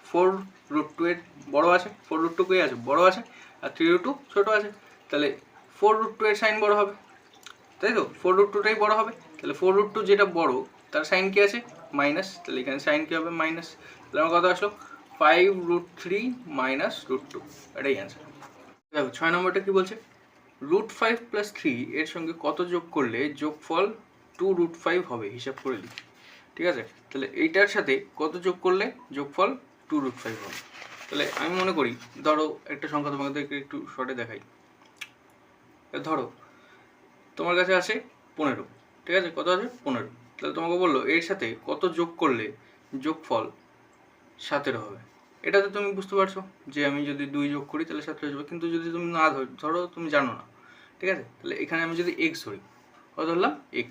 4√2 এর বড় আছে, 4√2 কে আছে বড় আছে, আর 3√2 ছোট আছে, তাহলে 4√2 এর সাইন বড় হবে, তাই তো, 4√2টাই বড় হবে, তাহলে 4√2 যেটা বড় তার সাইন কি আছে মাইনাস, তাহলে এখানে সাইন কি হবে মাইনাস, তাহলে আমার কত আসলো 5√3 - √2, এটাই অ্যান্সার। দেখো 6 নম্বরটা কি বলছে, √5 + 3 এর সঙ্গে কত যোগ করলে যোগফল 2√5 হবে, হিসাব করে দিই, ঠিক আছে, তাহলে এইটার সাথে কত যোগ করলে যোগফল 2√5 হবে। তাহলে আমি মনে করি, ধরো একটা সংখ্যা তোমাদেরকে একটু শর্টে দেখাই, ধরো তোমার কাছে আছে 15, ঠিক আছে, কত আছে 15, তাহলে তোমাকে বললো এর সাথে কত যোগ করলে যোগফল 17 হবে। এটাতে তুমি বুঝতে পারছো যে আমি যদি 2 যোগ করি তাহলে 17 হয়ে যাবে, কিন্তু যদি তুমি না ধরো তুমি জানো না, ঠিক আছে, তাহলে এখানে আমি যদি x ধরি, কত ধরলাম x,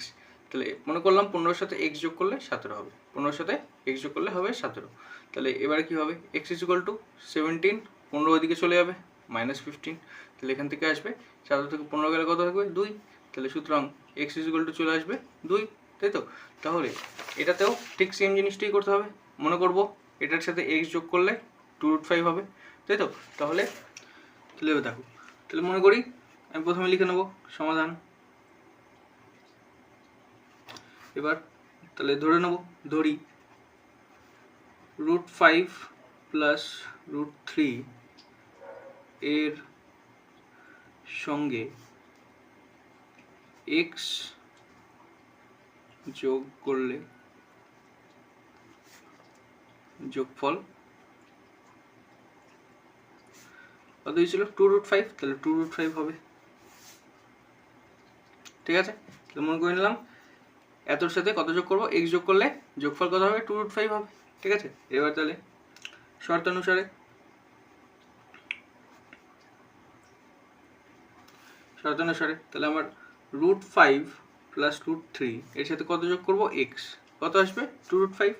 তাহলে মনে করলাম 15-এর সাথে x যোগ করলে 17 হবে, 15-এর সাথে x যোগ করলে হবে 17, তাহলে এবারে কি হবে, x = 17, 15 ওইদিকে চলে যাবে -15, তাহলে এখান থেকে আসবে 17 থেকে 15 গেলে কত থাকবে 2, তাহলে সুতরাং x = চলে আসবে 2, তাই তো। তাহলে এটাতেও ঠিক সেম জিনিসটাই করতে হবে, মনে করব এটার সাথে x যোগ করলে 2√5 হবে, তাই তো। তাহলে দেখো, তাহলে মনে করি আমি প্রথমে লিখে নেব সমাধান, এবার তাহলে ধরি √5 + √3 এর সঙ্গে x যোগ করলে যোগফল কত হয়েছিল 2√5, তাহলে 2√5 হবে, ঠিক আছে। তাহলে মনে করে নিলাম এতর সাথে কত যোগ করবো, x যোগ করলে যোগফল কত হবে 2√5 হবে, ঠিক আছে। এবার তাহলে শর্ত অনুসারে তাহলে আমার √5 + √3 এর সাথে কত যোগ করবো x, কত আসবে 2√5,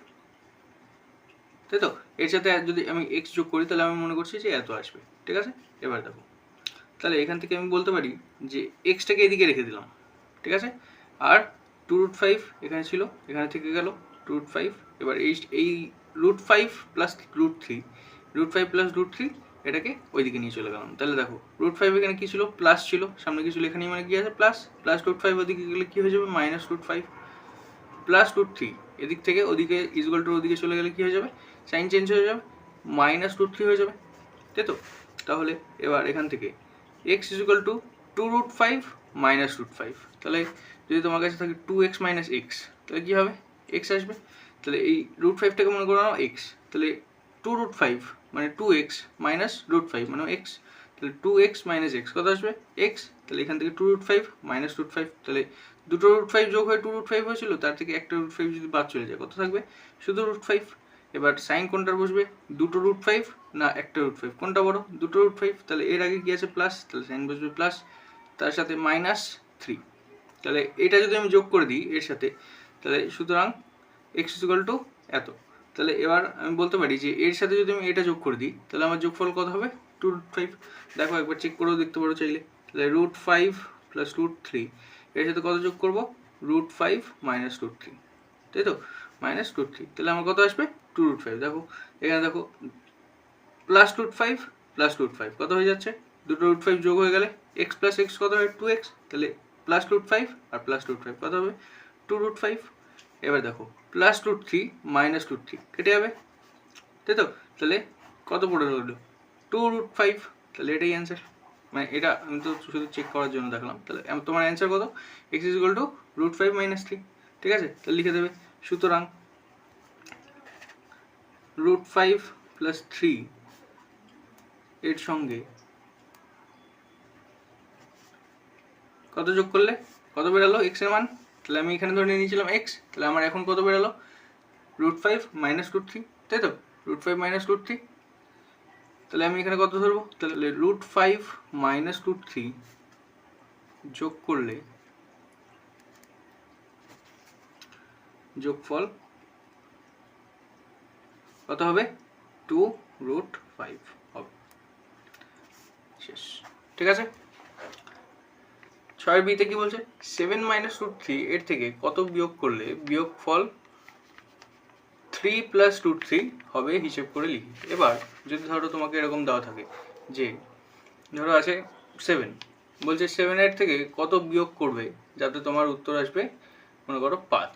তাই তো। এর সাথে যদি আমি x যোগ করি তাহলে আমি মনে করছি যে এত আসবে, ঠিক আছে। এবার দেখো তাহলে এখান থেকে আমি বলতে পারি যে xটাকে এদিকে রেখে দিলাম, ঠিক আছে, আর 2√5 এখানে ছিল, এখানে থেকে গেল 2√5। এবার এই √5 + √3 √5 + √3 এটাকে ওইদিকে নিয়ে চলে গেলাম। তাহলে দেখো √5 এখানে কী ছিল, প্লাস ছিল, সামনে কি ছিল এখানে, মানে কী আছে প্লাস, প্লাস √5 ওদিকে গেলে কী হয়ে যাবে -√5 প্লাস √3, এদিক থেকে ওদিকে ইজুয়াল টু ওদিকে চলে গেলে কী হয়ে যাবে, সাইন চেঞ্জ হয়ে যাবে, -√3 হয়ে যাবে, তাই তো। তাহলে এবার এখান থেকে x ইজুয়াল টু 2√5 -√5, তাহলে যদি তোমার কাছে থাকে 2x - x, তাহলে কী হবে, x আসবে। তাহলে এই √5টাকে মনে করো নাও x, তাহলে 2√5 মানে 2x -√5 মানে x, তাহলে 2x - x কত আসবে x, তাহলে এখান থেকে 2√5 -√5, তাহলে দুটো √5 যোগ হয়ে 2√5 হয়েছিল, তার থেকে একটা √5 যদি বাদ চলে যায় কত থাকবে, শুধু √5। এবার সাইন কোনটার বসবে, দুটো √5 না একটা √5, কোনটা বড়, দুটো √5, তাহলে এর আগে কি আছে প্লাস, তাহলে সাইন বসবে প্লাস, তার সাথে -3, তাহলে এটা যদি আমি যোগ করে দিই এর সাথে, তাহলে সুতরাং x ইকুয়াল টু এত। তাহলে এবার আমি বলতে পারি যে এর সাথে যদি আমি এটা যোগ করে দিই, তাহলে আমার যোগফল কত হবে 2√5। দেখো একবার চেক করেও দেখতে পারো চাইলে, তাহলে √5 + √3, এর সাথে কত যোগ করবো, √5 - √3, তাই তো, -√3, তাহলে আমার কত আসবে 2√5। দেখো এখানে দেখো প্লাস √5 প্লাস √5 কত হয়ে যাচ্ছে, দুটো √5 যোগ হয়ে গেলে x + x কত হয় 2x, তাহলে প্লাস √5 আর প্লাস √5 কত হবে 2√5। এবার দেখো প্লাস √3 -√3 কেটে যাবে, তাই তো, তাহলে কত পড়ে রইলো 2√5, তাহলে এটাই অ্যান্সার। মানে এটা আমি তো শুধু চেক করার জন্য দেখলাম, তাহলে তোমার অ্যান্সার কত, x ইকুয়াল টু √5 - 3, ঠিক আছে। তাহলে লিখে দেবে, সুতরাং √5 + 3 এর সঙ্গে কত যোগ করলে কত বেরালো x এর মান, তাহলে আমি এখানে ধরে নিয়েছিলাম x, তাহলে আমার এখন কত বেরালো √5 - √3, তাই তো, √5 - √3, তাহলে আমি এখানে কত ধরবো, তাহলে √5 - √3 যোগ করলে যোগফল কত হবে 2√5 হবে, শেষ, ঠিক আছে। 6b-তে কি বলছে, 7 - √3 এর থেকে কত বিয়োগ করলে বিয়োগফল 3 + √3 হবে, হিসেব করে লিখি। এবার যদি ধরো তোমাকে এরকম দেওয়া থাকে যে ধরো আছে 7, বলছে 7 এর থেকে কত বিয়োগ করবে যাতে তোমার উত্তর আসবে মনে করো 5,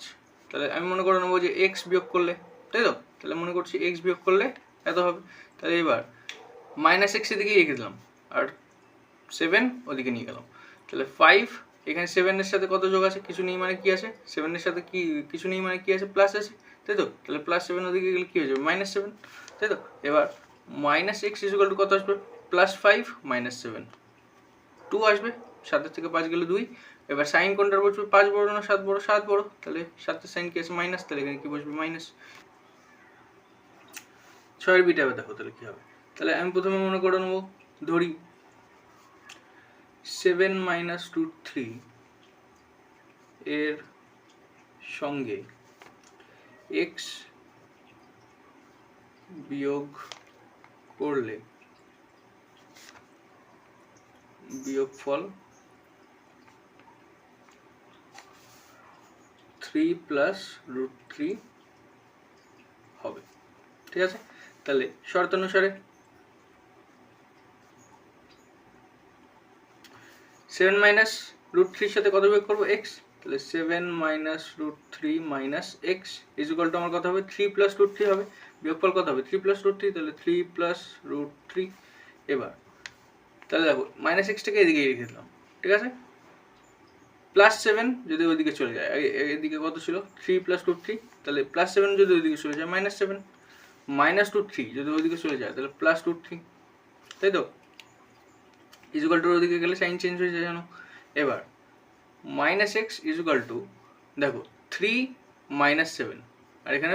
তাহলে আমি মনে করে নেবো যে x বিয়োগ করলে, তাই তো, তাহলে মনে করছি x বিয়োগ করলে এত হবে। তাহলে এবার -x এদিকে রেখে দিলাম আর 7 ওদিকে নিয়ে গেলাম, তাহলে 5, এখানে 7 এর সাথে কত যোগ আছে, কিছু নেই মানে কি আছে, 7 এর সাথে কি কিছু নেই মানে কি আছে, প্লাস আছে, তাই তো, তাহলে +7 ওদিকে গেলে কি হয়ে যাবে -7, তাই তো। এবার -x ইকুয়াল টু কত আসবে, +5 - 7, 2 আসবে, 7 থেকে 5 গেলে 2। এবার সাইন কোনটার বসবে, 5 বড় না 7 বড়, 7 বড়, তাহলে 7 সাইন কি আছে মাইনাস, তাহলে এখানে কি বসবে মাইনাস। 6 বিটা দেখো তাহলে কি হবে, তাহলে আমি প্রথমে মনে করে নেবো, ধরি 7 - √3 এর সঙ্গে x বিয়োগ করলে বিয়োগফল 3 + √3 হবে, ঠিক আছে। তাহলে শর্ত অনুসারে 7 - √3 সাথে কত বিয়োগ করবো x, তাহলে 7 - √3 - x ইকুয়াল টু আমার কত হবে 3 + √3 হবে, বিয়োগফল কত হবে 3 + √3, তাহলে 3 + √3। এবার তাহলে দেখো -x-টাকে এদিকে রেখে দিলাম, ঠিক আছে, +7 যদি ওইদিকে চলে যায়, এদিকে কত ছিল 3 + √3, তাহলে +7 যদি ওইদিকে চলে যায় -7, -√3 যদি ওইদিকে চলে যায় তাহলে +√3, তাই তো, ইকুয়াল টু ওদিকে গেলে সাইন চেঞ্জ হয়ে যায় জানো। এবার -x ইকুয়াল টু দেখো 3 - 7 আর এখানে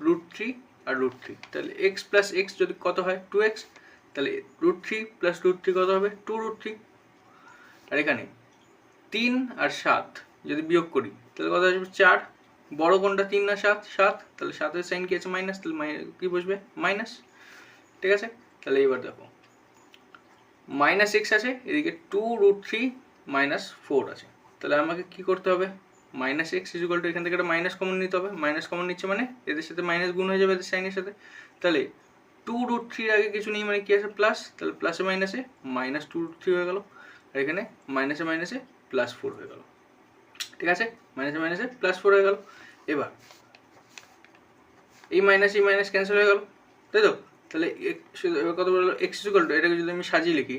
√3 আর √3, তাহলে x + x যদি কত হয় 2x, তাহলে √3 + √3 কত হবে 2√3, আর এখানে 3 আর 7 যদি বিয়োগ করি তাহলে কত আসবে 4, বড় কোনটা 3 না 7, 7, তাহলে 7 এর সাইন কি আছে মাইনাস, তাহলে কি বসবে মাইনাস, ঠিক আছে। তাহলে এবার দেখো -x আছে, এদিকে 2√3 - 4 আছে, তাহলে আমাকে কি করতে হবে, -x ইকুয়াল টু এখান থেকে একটা মাইনাস কমন নিতে হবে, মাইনাস কমন নিচ্ছে মানে এদের সাথে মাইনাস গুণ হয়ে যাবে এদের সাইনের সাথে, তাহলে 2√3 আগে কিছু নেই মানে কি আছে প্লাস, তাহলে প্লাসে মাইনাসে -2√3 হয়ে গেল, আর এখানে মাইনাসে মাইনাসে +4 হয়ে গেল। ঠিক আছে, মাইনাসে মাইনাসে +4 হয়ে গেল। এবার এই মাইনাস ক্যান্সেল হয়ে গেল, তাই তো? তাহলে এবার কত বললো x = এটাকে যদি আমি সাজিয়ে লিখি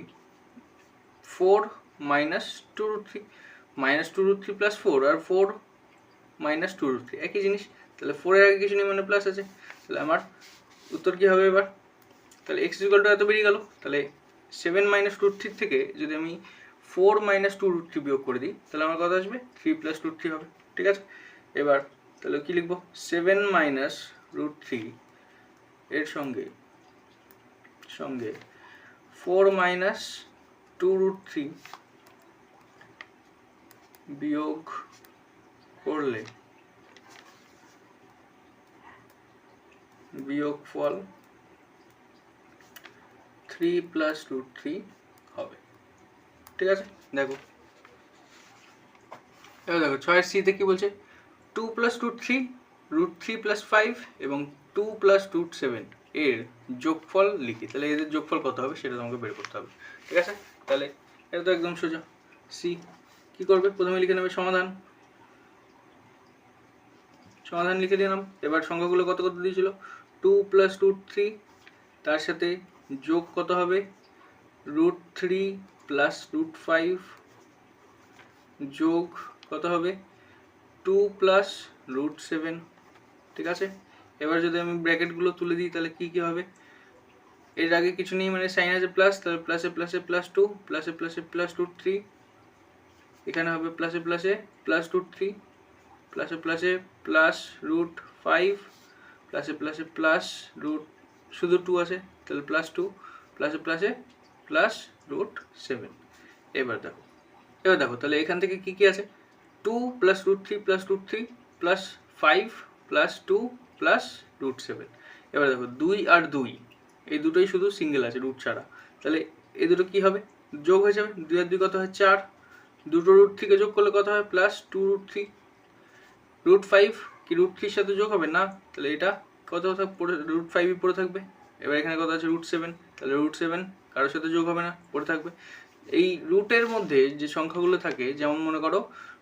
4 - 2√3, -2√3 + 4 আর 4 - 2√3 একই জিনিস। তাহলে 4 এর আগে কিছু নেই মানে প্লাস আছে, তাহলে আমার উত্তর কি হবে এবার? তাহলে x = এত বেরিয়ে গেল। তাহলে 7 - √3 থেকে যদি আমি 4 - √3 বিয়োগ করে দিই তাহলে আমার কত আসবে? 3 + √3 হবে। ঠিক আছে, এবার তাহলে কি লিখবো? 7 - √3 এর সঙ্গে 4 - 2√3 বিয়োগ করলে বিয়োগফল 3 + √3 হবে। ঠিক আছে, দেখো এবার দেখো 6 সি তে কি বলছে? 2 + √3 √3 + 5 এবং 2 + √7 এর যোগফল লিখি। তাহলে এদের যোগফল কত হবে সেটা তোমাকে বের করতে হবে। ঠিক আছে, তাহলে এটা তো একদম সোজা। সি কি করবে? প্রথমে লিখে নেবে সমাধান লিখে দিলাম। এবার সংখ্যাগুলো কত কত দিয়েছিল? 2 + √3, তার সাথে যোগ কত হবে? √3 + √5 যোগ কত হবে? 2 + √7। ঠিক আছে, এবার যদি আমি ব্র্যাকেটগুলো তুলে দিই তাহলে কি হবে? এর আগে কিছু নেই মানে সাইন আছে প্লাস, তাহলে প্লাসে প্লাসে +2, প্লাসে প্লাসে +√3, এখানে হবে প্লাসে প্লাসে +√3, প্লাসে প্লাসে +√5, প্লাসে প্লাসে শুধু 2 আছে তাহলে +2, প্লাসে প্লাসে +√7। এবার দেখো তাহলে এখান থেকে কি কি আছে? 2 + √3 + √3 + 5 + 2 + √7। এবার দেখো 2 আর 2 এই দুটোই শুধু সিঙ্গেল আছে রুট ছাড়া, তাহলে এই দুটো কি হবে? যোগ হয়ে যাবে। 2 আর 2 কত হয়? 4। দুটো রুট থেকে যোগ করলে কত হয়? +2√3। √5 কি √3 এর সাথে যোগ হবে না, তাহলে এটা কত পড়ে √5ই পড়ে থাকবে। এবার এখানে কত আছে? √7, তাহলে √7 কারোর সাথে যোগ হবে না, পড়ে থাকবে। এই রুটের মধ্যে যে সংখ্যাগুলো থাকে, যেমন মনে করো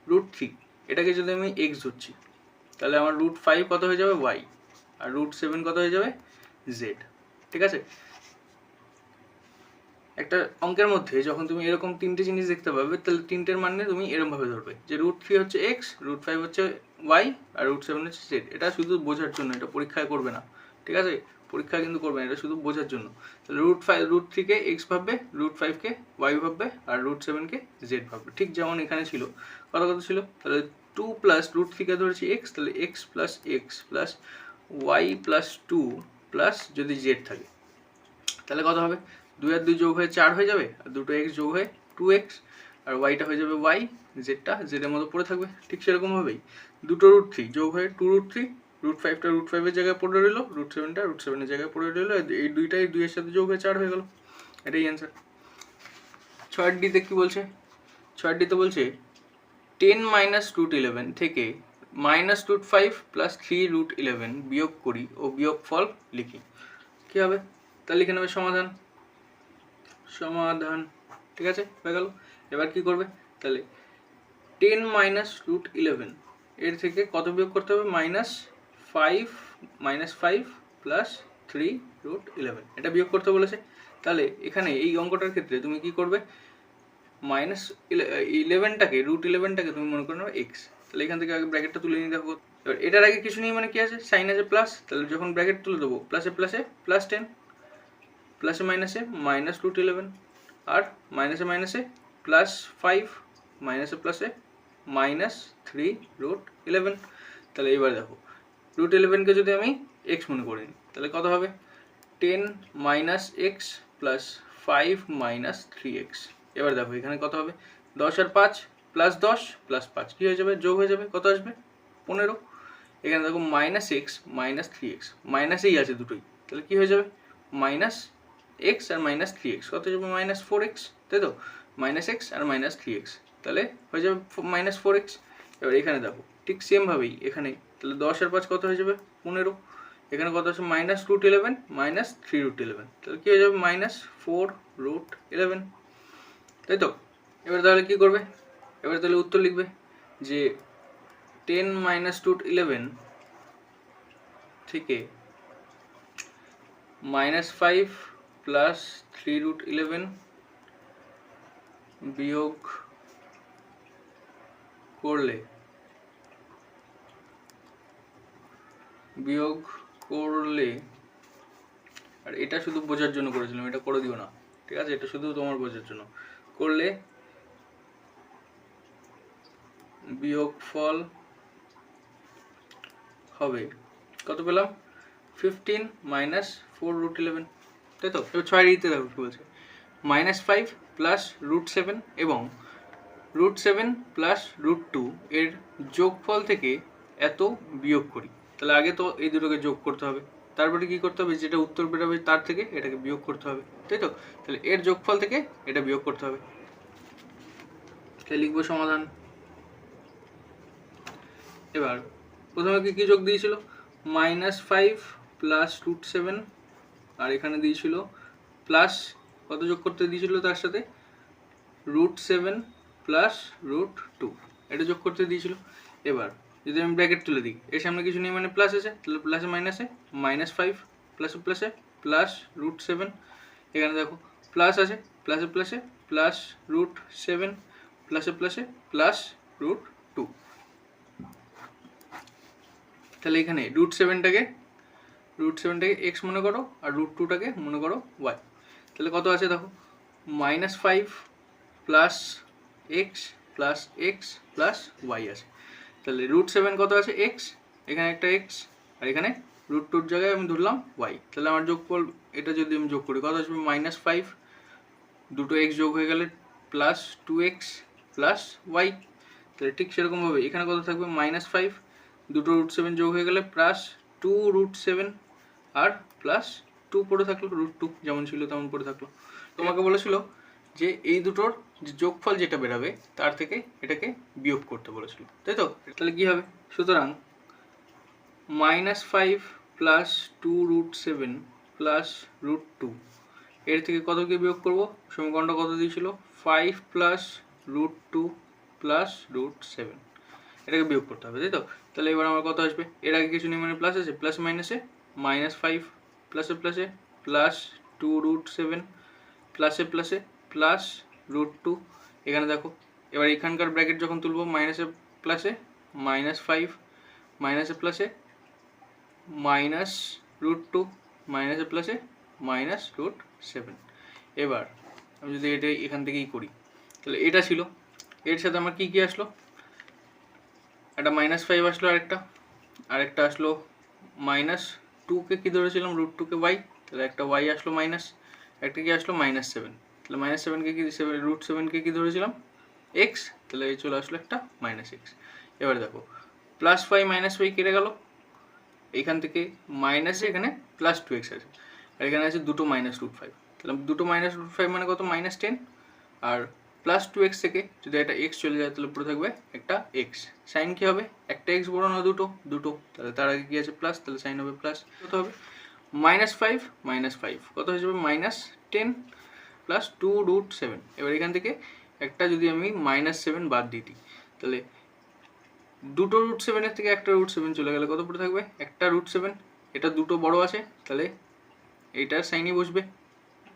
√3, এটাকে যদি আমি x ধরছি তাহলে আমার √5 কত হয়ে যাবে? y, আর √7 কত হয়ে যাবে? z। ঠিক আছে, একটা অঙ্কের মধ্যে যখন তুমি এরকম তিনটে জিনিস দেখতে পাবে তাহলে তিনটের মানে তুমি এরকম ভাবে ধরবে যে √3 হচ্ছে x, √5 হচ্ছে y, আর √7 হচ্ছে z। এটা শুধু বোঝার জন্য, এটা পরীক্ষায় করবে না। ঠিক আছে, পরীক্ষায় কিন্তু করবে না, এটা শুধু বোঝার জন্য। তাহলে √3 কে x ভাববে, √5 কে y ভাববে, আর √7 কে z ভাববে। ঠিক যেমন এখানে ছিল, কত ছিল? তাহলে 2 + √3 কে ধরেছি x, তাহলে x + x + y + 2 প্লাস যদি z থাকে তাহলে কত হবে? 2 আর 2 যোগ হয়ে 4 হয়ে যাবে, আর দুটো x যোগ হয়ে 2x, আর y-টা হয়ে যাবে y, z-টা z এর মতো পড়ে থাকবে। ঠিক সেরকম ভাবেই দুটো √3 যোগ হয়ে 2√3, √5টা √5 এর জায়গায় পড়ে রইলো, √7টা √7 এর জায়গায় পড়ে রইলো, এই দুইটাই 2 এর সাথে যোগ হয়ে 4 হয়ে গেল। এটাই অ্যান্সার। 6D তে কি বলছে? 6D তে বলছে 10 - √11 থেকে -√5 + 3√11 বিয়োগ করি ও বিয়োগফল লিখি। কি হবে? তাহলে লিখে নেবে সমাধান। ঠিক আছে, হয়ে গেল। এবার কি করবে? তাহলে 10 - √11 এর থেকে কত বিয়োগ করতে হবে? -5 + 3√11, এটা বিয়োগ করতে বলেছে। তাহলে এখানে এই অঙ্কটার ক্ষেত্রে তুমি কি করবে? -11টাকে √11টাকে তুমি মনে করে নেবে x। তাহলে এখান থেকে আগে ব্র্যাকেটটা তুলে নিয়ে দেখো। এবার এটার আগে কিছু নেই মানে কি আছে? সাইন আছে প্লাস, তাহলে যখন ব্র্যাকেট তুলে দেবো প্লাসে প্লাসে +10, প্লাসে মাইনাসে -√11, আর মাইনাসে মাইনাসে +5, মাইনাসে প্লাসে -3√11। তাহলে এবার দেখো √11কে যদি আমি x মনে করে নিই তাহলে কত হবে? 10 - x + 5 - 3x। এবার দেখো এখানে কত হবে? 10 আর 5 +10 + 5 কি হয়ে যাবে? যোগ হয়ে যাবে, কত আসবে? 15। এখানে দেখো -x - 3x, মাইনাসেই আছে দুটোই, তাহলে কি হয়ে যাবে? -x আর -3x কত যাবে? -4x, তাই তো? -x আর -3x, তাহলে হয়ে যাবে -4x। এবার এখানে দেখো ঠিক সেম ভাবেই এখানে, তাহলে 10 আর 5 কত হয়ে যাবে? 15। এখানে কত আছে -√11 -3√11, তাহলে কি হয়ে যাবে -4√11, তাই তো। এবার তাহলে কি করবে, এবার তাহলে উত্তর লিখবে যে 10 -√11 থেকে -5 + 3√11 বিয়োগ করলে আর এটা শুধু বোঝার জন্য করেছিলাম, এটা করে দিও না, ঠিক আছে, এটা শুধু তোমার বোঝার জন্য করলে বিয়োগফল হবে কত পেলাম 15 -4√11, তাই তো। এবার 6 দিতে দেখো কি বলছে, -5 + √7 এবং √7 + √2 এর যোগফল থেকে এত বিয়োগ করি। তাহলে আগে তো এই দুটোকে যোগ করতে হবে, তারপরে কি করতে হবে, যেটা উত্তর বেরোবে তার থেকে এটাকে বিয়োগ করতে হবে, তাই তো। তাহলে এর যোগফল থেকে এটা বিয়োগ করতে হবে, তাহলে লিখবো সমাধান। এবার প্রথমে কি যোগ দিয়েছিল, -5 + √7, আর এখানে দিয়েছিল প্লাস কত যোগ করতে দিয়েছিল তার সাথে √7 + √2, এটা যোগ করতে দিয়েছিল। এবার যদি আমি ব্র্যাকেট তুলে দিই, এর সামনে কিছু নেই মানে প্লাস আছে, তাহলে প্লাসে মাইনাসে -5 প্লাসে প্লাসে প্লাস √7, এখানে দেখো প্লাস আছে, প্লাসে প্লাসে প্লাস √7 প্লাসে প্লাসে প্লাস √2, তাহলে এখানে √7টাকে x মনে করো আর √2টাকে মনে করো y, তাহলে কত আছে দেখো -5 + x + x + y আছে, তাহলে √7 কত আছে x, এখানে একটা x, আর এখানে √2 জায়গায় আমি ধরলাম y, তাহলে আমার যোগফল এটা যদি আমি যোগ করি কত আসবে -5, দুটো x যোগ হয়ে গেলে +2x + y, তাহলে ঠিক সেরকমভাবে এখানে কত থাকবে -5, দুটো √7 যোগ হয়ে গেলে +2√7 আর +2 পড়ে থাকলো, √2 যেমন ছিল তেমন পড়ে থাকলো। তোমাকে বলেছিল যে এই দুটোর যে যোগফল যেটা বেরাবে তার থেকে এটাকে বিয়োগ করতে বলেছিল, তাই তো। তাহলে কি হবে, সুতরাং -5 + 2√7 + √2 এর থেকে কতকে বিয়োগ করব, সমীকরণটা কত দিয়েছিল 5 + √2 + √7, এটাকে বিয়োগ করতে হবে, তাই তো। তাহলে এবার আমার কত আসবে, এর আগে কিছু নেই মানে প্লাস আছে, প্লাস মাইনাসে -5 প্লাসে প্লাসে প্লাস 2√7 প্লাসে প্লাসে প্লাস √2, এখানে দেখো এবার এখানকার ব্র্যাকেট যখন তুলবো মাইনাসে প্লাসে -5 মাইনাসে প্লাসে -√2 মাইনাসে প্লাসে -√7, এবার আমি যদি এটা এখান থেকেই করি তাহলে এটা ছিল, এর সাথে আমার কি আসলো, একটা -5 আসলো, আরেকটা আসলো -2কে কি ধরেছিলাম √2কে y, তাহলে একটা y আসলো মাইনাস, একটা কি আসলো -7, তাহলে -7কে কি √7কে কি ধরেছিলাম x, তাহলে এই চলে আসলো একটা -x। এবার দেখো +5 -5 কেটে গেল, এইখান থেকে মাইনাসে এখানে +2x আছে, আর এখানে আছে দুটো -√5, তাহলে দুটো -√5 মানে কত -10, আর +2x থেকে যদি একটা x চলে যায় তাহলে পুরো থাকবে একটা x, সাইন কি হবে, একটা x বড় না দুটো, তাহলে তার আগে কি আছে প্লাস, তাহলে সাইন হবে প্লাস, কত হবে -5 -5 কত হয়ে যাবে -10 + 2√7, এবার এখান থেকে একটা যদি আমি -7 বাদ দিয়ে দিই তাহলে দুটো √7 এর থেকে একটা √7 চলে গেলে কত পড়ে থাকবে একটা √7, এটা দুটো বড় আছে তাহলে এইটার সাইনই বসবে,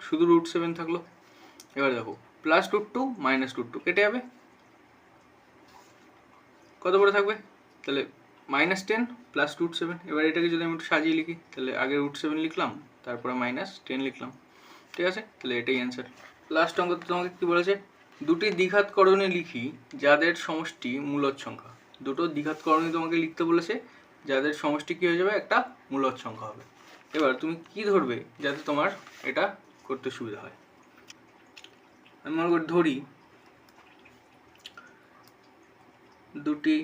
শুধু √7 থাকলো। এবার দেখো +√2 -√2 কেটে যাবে, কত পড়ে থাকবে তাহলে -10 + √7, এবার এটাকে যদি আমি একটু সাজিয়ে লিখি তাহলে আগে √7 লিখলাম তারপরে -10 লিখলাম, ঠিক আছে, তাহলে এটাই অ্যান্সার। লাস্ট অঙ্কতে তোমাকে কি বলেছে, দুটি দ্বিঘাতকরণী লিখি যাদের সমষ্টি মূলদ সংখ্যা, দুটো দ্বিঘাতকরণী তোমাকে লিখতে বলেছে যাদের সমষ্টি কি হয়ে যাবে একটা মূলদ সংখ্যা হবে। এবার তুমি কি ধরবে যাতে তোমার এটা করতে সুবিধা হয়, আমি মনে করি ধরি দুটি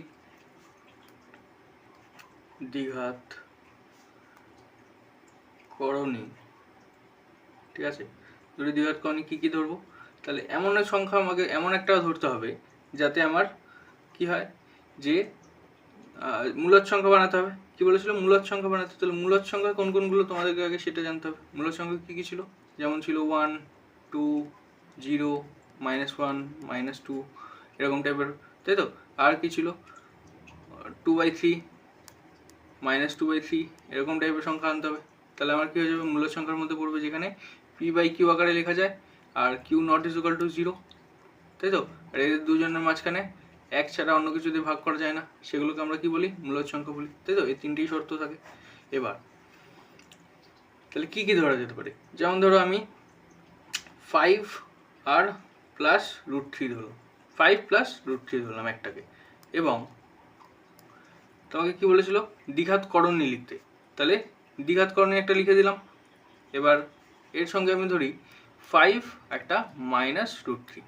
দ্বিঘাতকরণী, ঠিক আছে, দুটি দ্বিঘাতকরণী কি ধরবো, তাহলে এমন সংখ্যা আমাকে এমন একটা ধরতে হবে যাতে আমার কি হয় যে মূলদ সংখ্যা বানাতে হবে। কি বলেছিল? মূলদ সংখ্যা বানাতে। তাহলে মূলদ সংখ্যা কোন কোনগুলো তোমাদেরকে আগে সেটা জানতে হবে। মূলদ সংখ্যা কী কী ছিল? যেমন ছিল 1, 2, 0, -1, -2 এরকম টাইপের, তাই তো? আর কি ছিল? 2/3, -2/3 এরকম টাইপের সংখ্যা আনতে হবে। তাহলে আমার কী হয়ে যাবে? মূলদ সংখ্যার মধ্যে পড়বে যেখানে p/q আকারে লেখা যায় আর q not is equal to 0, তাই তো? আর এদের দুজনের মাঝখানে এক ছাড়া অন্য কিছু দিয়ে ভাগ করা যায় না, সেগুলোকে আমরা কি বলি? মূলদ সংখ্যা বলি, তাই তো? এই তিনটেই শর্ত থাকে। এবার তাহলে কী কী ধরা যেতে পারে? যেমন ধরো আমি 5 আর প্লাস √3 ধরো, 5 প্লাস √3 ধরলাম একটাকে, এবং তোমাকে কি বলেছিল? দ্বিঘাত করণী লিখতে। তাহলে দ্বিঘাত করণী একটা লিখে দিলাম। এবার এর সঙ্গে আমি ধরি 5 একটা -√3,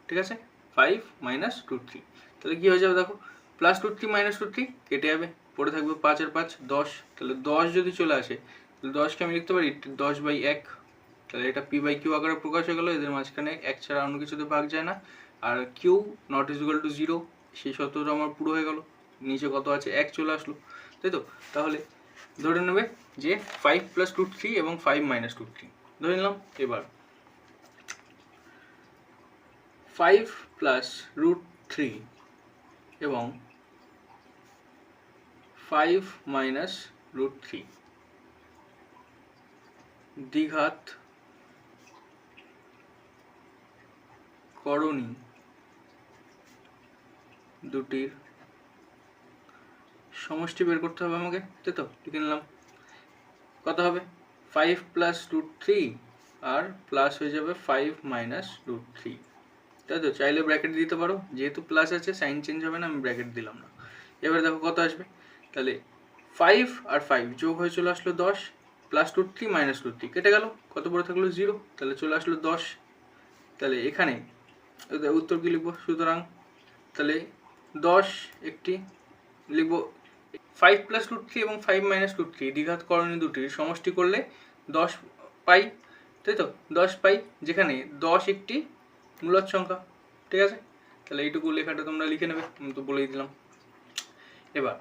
ঠিক আছে? 5 -√3, তাহলে কী হয়ে যাবে দেখো? +√3 -√3 কেটে যাবে, পড়ে থাকবে 5 আর 5 10। তাহলে 10 যদি চলে আসে তাহলে 10কে আমি লিখতে পারি 10/1। তাহলে এটা p/q আকারে প্রকাশ হয়ে গেল, এদের মাঝখানে এক ছাড়া অন্য কিছুতে ভাগ যায় না। আর q not is equal to 0, সেই শর্তটা আমার পুরো হয়ে গেল। নিচে কত আছে? 1 চলে আসলো, তাই তো? তাহলে ধরে নেবে যে 5 + √3 এবং 5 - √3 ধরে নিলাম। এবার 5 + √3 এবং 5 - √3 দ্বিঘাত করণী দুটির সমষ্টি বের করতে হবে আমাকে, তাই তো? লিখে নিলাম। কত হবে? 5 + √3 আর প্লাস হয়ে যাবে 5 - √3, তাই তো? চাইলে ব্র্যাকেট দিতে পারো, যেহেতু প্লাস আছে সাইন চেঞ্জ হবে না, আমি ব্র্যাকেট দিলাম না। এবার দেখো কত আসবে। তাহলে 5 আর 5 যোগ হয়ে চলে আসলো 10, +√3 - √3 কেটে গেল, কত পড়ে থাকলো? 0, তাহলে চলে আসলো 10। তাহলে এখানে উত্তর কি লিখবো? সুতরাং তাহলে 10 একটি লিখবো। 5 + √3 এবং 5 - √3 দ্বিঘাত করণী দুটির সমষ্টি করলে 10 পাই, তাই তো? 10 পাই, যেখানে 10 একটি মূলদ সংখ্যা, ঠিক আছে? তাহলে এইটুকু লেখাটা তোমরা লিখে নেবে, আমি তো বলেই দিলাম। এবার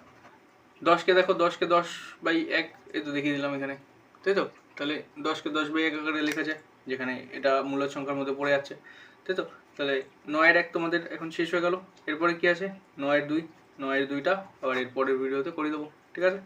10কে দেখো, 10কে 10/1 এই তো দেখিয়ে দিলাম এখানে, তাই তো? তাহলে 10কে 10/1 আকারে লেখা যায়, যেখানে এটা মূলদ সংখ্যার মধ্যে পড়ে যাচ্ছে, তাই তো? তাহলে 9 এর 1 তোমাদের এখন শেষ হয়ে গেল। এরপরে কি আছে? 9 এর 2, 9 এর 2টা আবার এর পরের ভিডিওতে করে দেবো, ঠিক আছে?